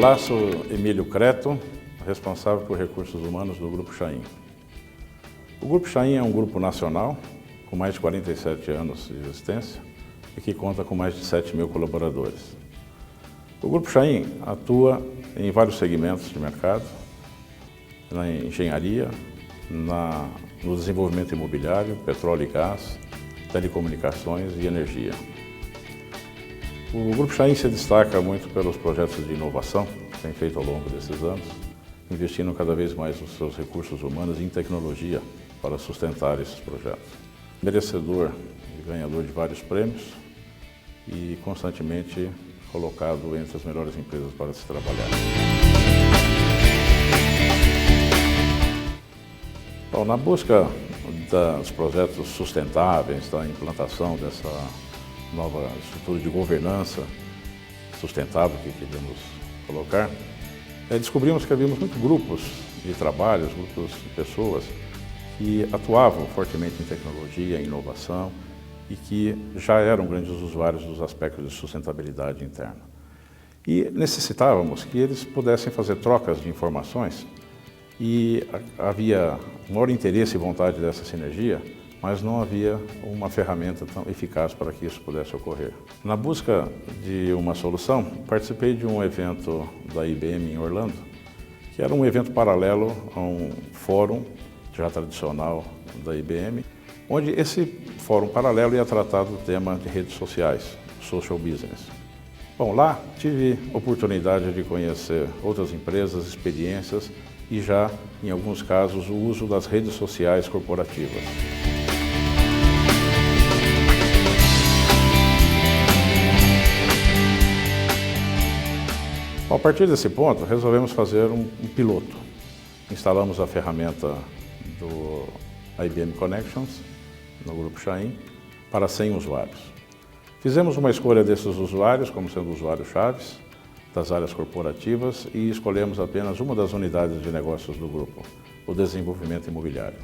Olá, sou Emílio Creto, responsável por recursos humanos do Grupo Chain. O Grupo Chain é um grupo nacional com mais de 47 anos de existência e que conta com mais de 7.000 colaboradores. O Grupo Chain atua em vários segmentos de mercado, na engenharia, no desenvolvimento imobiliário, petróleo e gás, telecomunicações e energia. O Grupo Chain se destaca muito pelos projetos de inovação que tem feito ao longo desses anos, investindo cada vez mais nos seus recursos humanos e em tecnologia para sustentar esses projetos. Merecedor e ganhador de vários prêmios e constantemente colocado entre as melhores empresas para se trabalhar. Bom, na busca dos projetos sustentáveis, da implantação dessa nova estrutura de governança sustentável que queremos colocar, descobrimos que havia muitos grupos de trabalhos, grupos de pessoas que atuavam fortemente em tecnologia, em inovação e que já eram grandes usuários dos aspectos de sustentabilidade interna. E necessitávamos que eles pudessem fazer trocas de informações e havia maior interesse e vontade dessa sinergia, mas não havia uma ferramenta tão eficaz para que isso pudesse ocorrer. Na busca de uma solução, participei de um evento da IBM em Orlando, que era um evento paralelo a um fórum já tradicional da IBM, onde esse fórum paralelo ia tratar do tema de redes sociais, social business. Bom, lá tive oportunidade de conhecer outras empresas, experiências e já, em alguns casos, o uso das redes sociais corporativas. A partir desse ponto, resolvemos fazer um piloto. Instalamos a ferramenta do IBM Connections no Grupo Chain para 100 usuários. Fizemos uma escolha desses usuários como sendo usuários-chaves das áreas corporativas e escolhemos apenas uma das unidades de negócios do grupo, o desenvolvimento imobiliário.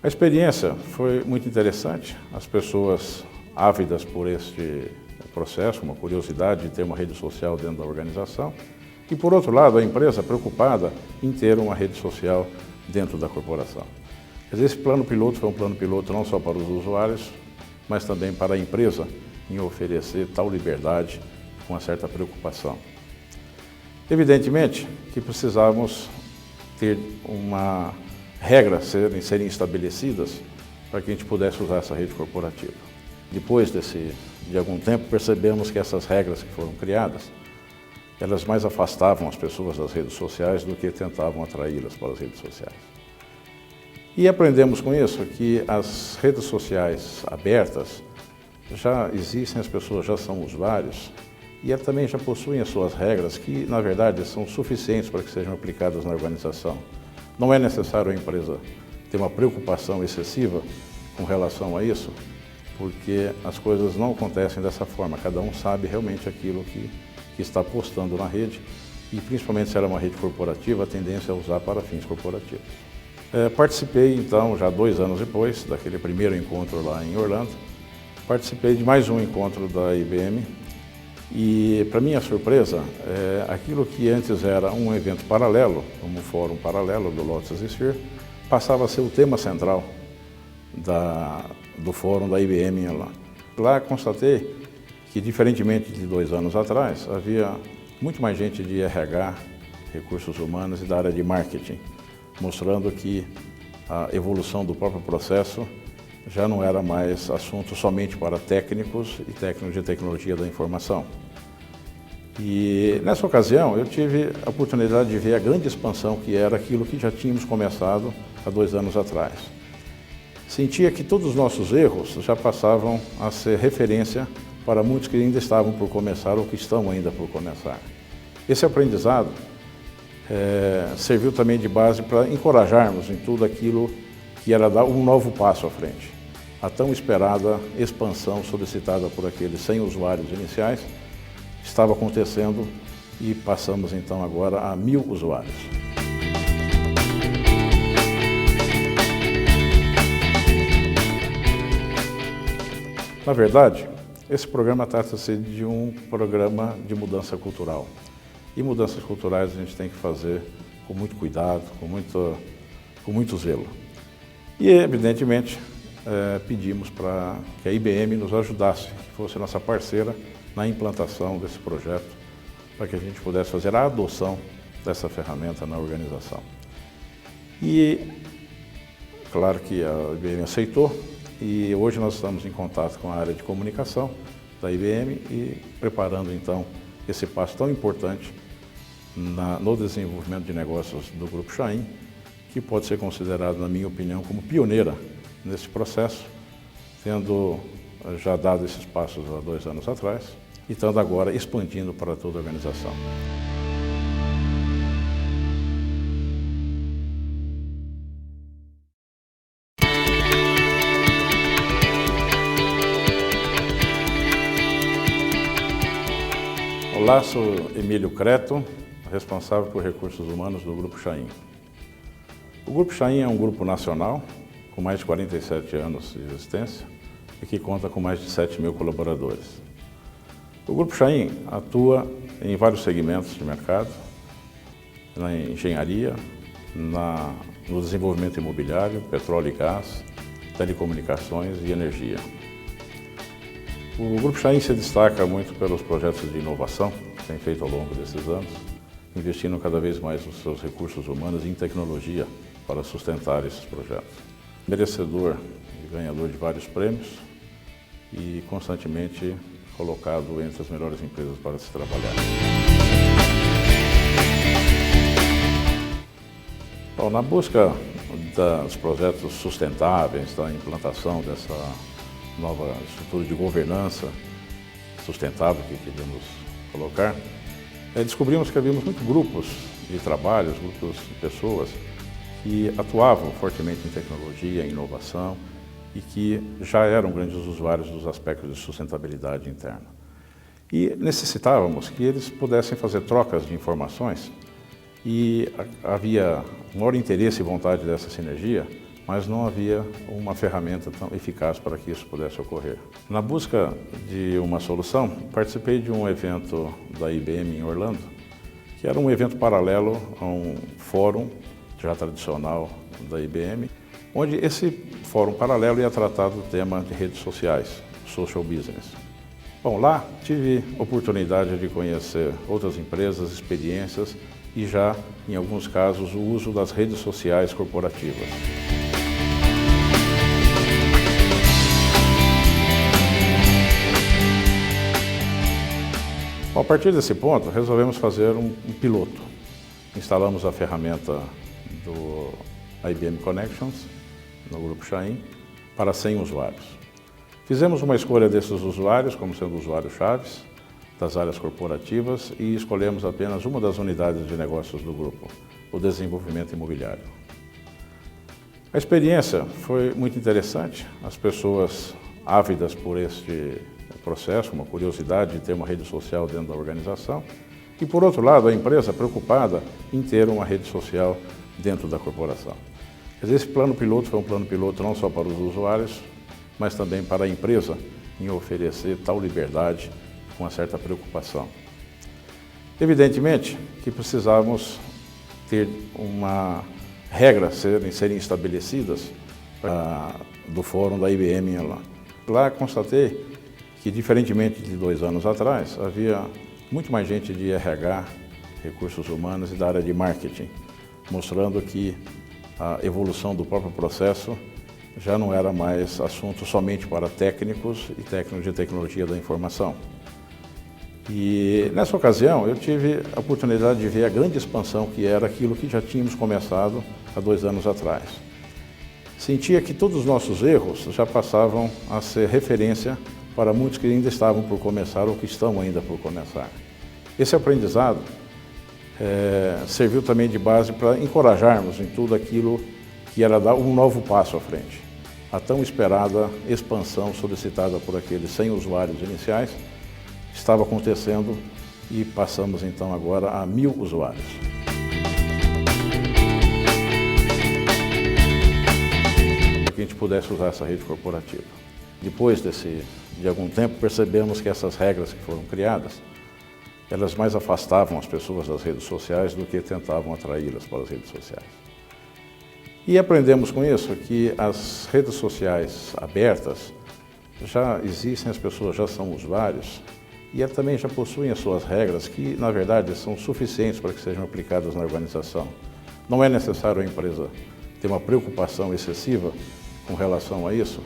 A experiência foi muito interessante, as pessoas ávidas por este processo, uma curiosidade de ter uma rede social dentro da organização e, por outro lado, a empresa preocupada em ter uma rede social dentro da corporação. Esse plano piloto foi um plano piloto não só para os usuários, mas também para a empresa em oferecer tal liberdade com uma certa preocupação. Evidentemente que precisávamos ter uma regra serem estabelecidas para que a gente pudesse usar essa rede corporativa. Depois de algum tempo, percebemos que essas regras que foram criadas, elas mais afastavam as pessoas das redes sociais do que tentavam atraí-las para as redes sociais. E aprendemos com isso que as redes sociais abertas já existem, as pessoas já são usuários e elas também já possuem as suas regras que, na verdade, são suficientes para que sejam aplicadas na organização. Não é necessário a empresa ter uma preocupação excessiva com relação a isso, porque as coisas não acontecem dessa forma, cada um sabe realmente aquilo que está postando na rede e principalmente se ela é uma rede corporativa, a tendência é usar para fins corporativos. Participei então, já 2 anos depois, daquele primeiro encontro lá em Orlando, participei de mais um encontro da IBM e, para minha surpresa, aquilo que antes era um evento paralelo, como um fórum paralelo do Lotus Sphere, passava a ser o tema central do fórum da IBM lá. Lá constatei que, diferentemente de 2 anos atrás, havia muito mais gente de RH, recursos humanos e da área de marketing, mostrando que a evolução do próprio processo já não era mais assunto somente para técnicos e técnicos de tecnologia da informação. E nessa ocasião eu tive a oportunidade de ver a grande expansão que era aquilo que já tínhamos começado há 2 anos atrás. Sentia que todos os nossos erros já passavam a ser referência para muitos que ainda estavam por começar ou que estão ainda por começar. Esse aprendizado serviu também de base para encorajarmos em tudo aquilo que era dar um novo passo à frente. A tão esperada expansão solicitada por aqueles 100 usuários iniciais estava acontecendo e passamos então agora a 1.000 usuários. Na verdade, esse programa trata-se de um programa de mudança cultural. E mudanças culturais a gente tem que fazer com muito cuidado, com muito zelo. E, evidentemente, pedimos para que a IBM nos ajudasse, que fosse nossa parceira na implantação desse projeto, para que a gente pudesse fazer a adoção dessa ferramenta na organização. E, claro que a IBM aceitou, e hoje nós estamos em contato com a área de comunicação da IBM e preparando, então, esse passo tão importante no desenvolvimento de negócios do Grupo Chain, que pode ser considerado, na minha opinião, como pioneira nesse processo, tendo já dado esses passos há 2 anos atrás e estando agora expandindo para toda a organização. Olá, sou Emílio Creto, responsável por recursos humanos do Grupo Chain. O Grupo Chain é um grupo nacional, com mais de 47 anos de existência e que conta com mais de 7.000 colaboradores. O Grupo Chain atua em vários segmentos de mercado, na engenharia, no desenvolvimento imobiliário, petróleo e gás, telecomunicações e energia. O Grupo Chain se destaca muito pelos projetos de inovação que tem feito ao longo desses anos, investindo cada vez mais nos seus recursos humanos e em tecnologia para sustentar esses projetos. Merecedor e ganhador de vários prêmios e constantemente colocado entre as melhores empresas para se trabalhar. Bom, na busca dos projetos sustentáveis, da implantação dessa nova estrutura de governança sustentável que queríamos colocar, descobrimos que havia muitos grupos de trabalhos, grupos de pessoas que atuavam fortemente em tecnologia, em inovação e que já eram grandes usuários dos aspectos de sustentabilidade interna. E necessitávamos que eles pudessem fazer trocas de informações e havia maior interesse e vontade dessa sinergia, mas não havia uma ferramenta tão eficaz para que isso pudesse ocorrer. Na busca de uma solução, participei de um evento da IBM em Orlando, que era um evento paralelo a um fórum já tradicional da IBM, onde esse fórum paralelo ia tratar do tema de redes sociais, social business. Bom, lá tive oportunidade de conhecer outras empresas, experiências e já, em alguns casos, o uso das redes sociais corporativas. A partir desse ponto, resolvemos fazer um piloto. Instalamos a ferramenta do IBM Connections no Grupo Chain para 100 usuários. Fizemos uma escolha desses usuários como sendo usuários-chaves das áreas corporativas e escolhemos apenas uma das unidades de negócios do grupo, o desenvolvimento imobiliário. A experiência foi muito interessante, as pessoas ávidas por este processo, uma curiosidade de ter uma rede social dentro da organização, e por outro lado a empresa preocupada em ter uma rede social dentro da corporação. Quer dizer, esse plano piloto foi um plano piloto não só para os usuários, mas também para a empresa em oferecer tal liberdade com uma certa preocupação. Evidentemente que precisávamos ter uma regra serem estabelecidas do fórum da IBM lá. Lá constatei que, diferentemente de 2 anos atrás, havia muito mais gente de RH, recursos humanos e da área de marketing, mostrando que a evolução do próprio processo já não era mais assunto somente para técnicos e técnicos de tecnologia da informação. E nessa ocasião eu tive a oportunidade de ver a grande expansão que era aquilo que já tínhamos começado há 2 anos atrás. Sentia que todos os nossos erros já passavam a ser referência para muitos que ainda estavam por começar ou que estão ainda por começar. Esse aprendizado serviu também de base para encorajarmos em tudo aquilo que era dar um novo passo à frente. A tão esperada expansão solicitada por aqueles 100 usuários iniciais estava acontecendo e passamos então agora a 1.000 usuários. Para que a gente pudesse usar essa rede corporativa. Depois de algum tempo, percebemos que essas regras que foram criadas elas mais afastavam as pessoas das redes sociais do que tentavam atraí-las para as redes sociais. E aprendemos com isso que as redes sociais abertas já existem, as pessoas já são usuários e elas também já possuem as suas regras que, na verdade, são suficientes para que sejam aplicadas na organização. Não é necessário a empresa ter uma preocupação excessiva com relação a isso,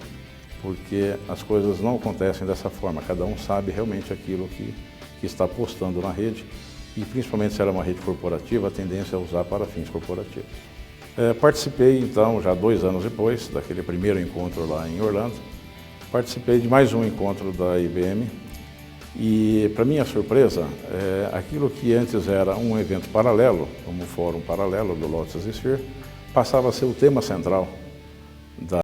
porque as coisas não acontecem dessa forma. Cada um sabe realmente aquilo que está postando na rede e, principalmente se ela é uma rede corporativa, a tendência é usar para fins corporativos. Participei, então, já 2 anos depois, daquele primeiro encontro lá em Orlando, participei de mais um encontro da IBM e, para minha surpresa, aquilo que antes era um evento paralelo, como um fórum paralelo do Lotus Sphere, passava a ser o tema central